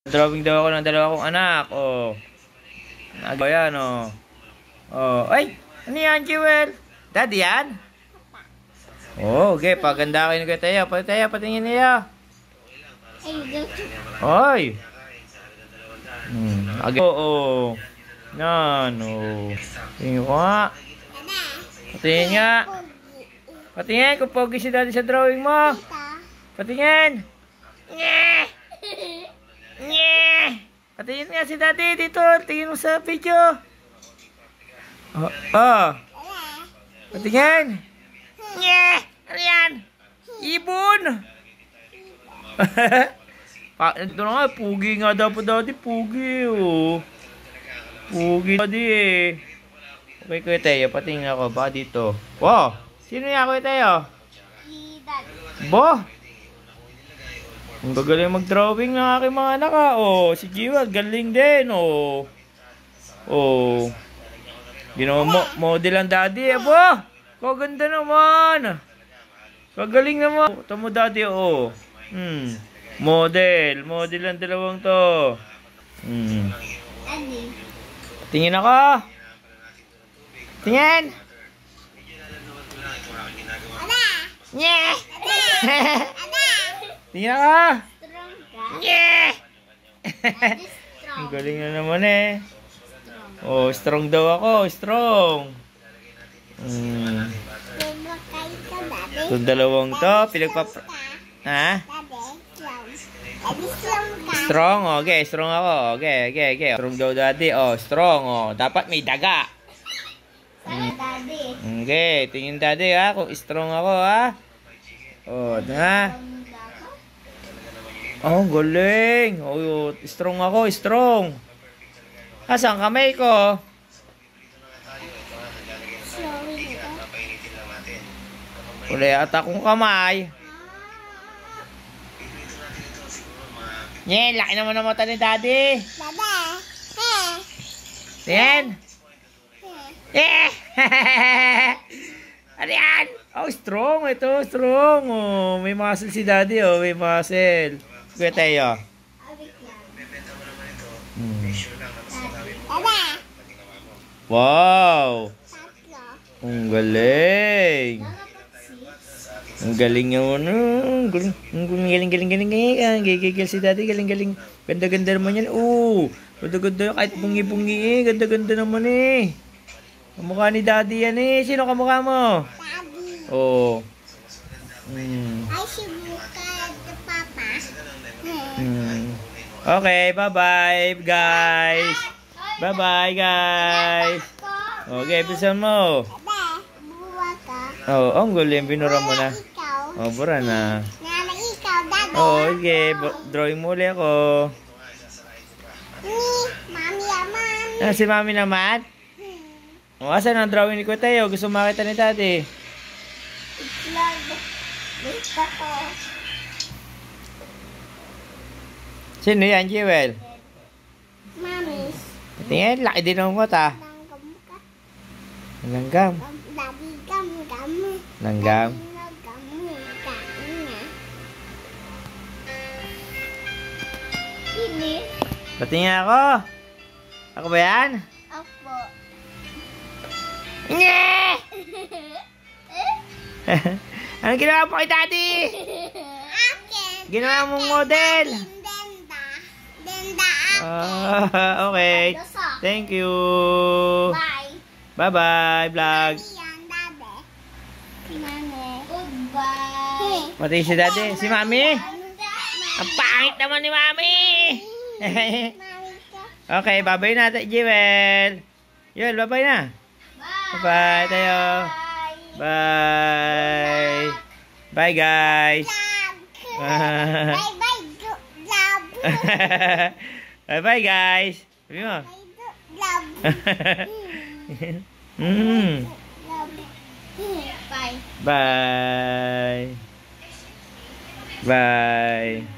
Drawing daw ako ng dalawa kong anak. Oh. Ano yan, oh. Oh. Ay! Ano yan, Jewel? Daddy yan? Oh, okay. Paganda kayo kay Teo. Patingin niya. Ay! Oo. Yan, oh. Tingin ko nga. Patingin nga. Patingin kung pogi si Daddy sa drawing mo. Patingin. Nye! Nye! Patingin nga si Daddy dito. Tingin mo sa video. Oh, oh. Patingin. Nye! Ano yan? Ibon! Ito na nga, pugi nga dapat Daddy. Pugi, oh. Pugi Daddy, eh. Okay, Kuya Teo. Patingin ako. Baka dito. Wow! Sino yan, Kuya Teo? Si Daddy. Bo! Ang gagaling mag-drawing ng aking mga anak, ha. Oh, si Jiwa, galing din, oh. Oh. Ginawa mo, model ang Daddy, eh, bo! Kaganda naman. Kagaling naman. Ito mo, Daddy, oh. Model. Model ang dalawang to. Daddy. Tingin ako. Tingin. Ana! Nye! Ana! Tingin ako. Strong ka? Nye! Daddy Ang strong. galing na naman, eh. Strong. Oh, strong daw ako. Strong. Strong kayo ka, Daddy. Itong dalawang to, Ha? Daddy, strong. Daddy, strong ka. Strong, okay. Strong ako. Okay. Strong daw, Daddy. Oh, strong, oh. Dapat may daga. Sana, Daddy. Okay, tingin Daddy, ha. Kung strong ako, ha. Oh, ha. Oh, galing. Oh, strong ako, strong. Asan kamay ko? Slowly ka. Uli ata kong kamay. Nye, laki naman ng mata ni Daddy. Daddy. Tingin. Eh! Ano yan? Oh, strong. Ito, strong. Oh, may muscle si Daddy, oh. May muscle. Kuya Teo. Abit lang. Hmm. Daddy. Wow! Tatlo. Ang galing. Dapat Ang galing yun. Ang galing. Gigigil si Daddy. Galing. Ganda naman yan. Oh, ganda. Kahit bungi-bungi, eh. Ganda naman, eh. Kamukha ni Daddy yan, eh. Sino kamukha mo? Daddy. Oh. Ay, si Buka at Papa. Okay, bye-bye, guys. Bye-bye, guys. Okay, pisan mo. Daddy, buwa ka. Oh, ang galing. Binura mo na. Ikaw. Oh, bura na. Nana, ikaw, Daddy. Oh, okay. Drawing mo ulit ako. Mami, mami. Ah, si Mami naman? Oh, asan ang drawing ni Kuya Teo? Gusto makita ni Daddy. Itlog. Gusto ko. Sino yan, Jewel? Mami. Tingin, laki din ang mata. Langgam ka. Langgam. Daddy, gam. Langgam. Gam. Ini. Patingin ako. Ako ba yan? Opo. Nye! Anong ginawa mo kay Daddy? Akin. Ginawa mong model. Denda. Okay. Thank you. Bye. Bye-bye, vlog. Yan, Daddy. Mami. Goodbye. Pati si Daddy. Si Mami. Ang pangit naman ni Mami. Mami ka. Okay, bye-bye na, Jewel. Jewel, bye-bye na. Bye-bye tayo. Bye. Bye, guys. Bye bye. Love. Bye-bye, guys. Sabi mo. Love. Bye. Bye. Bye.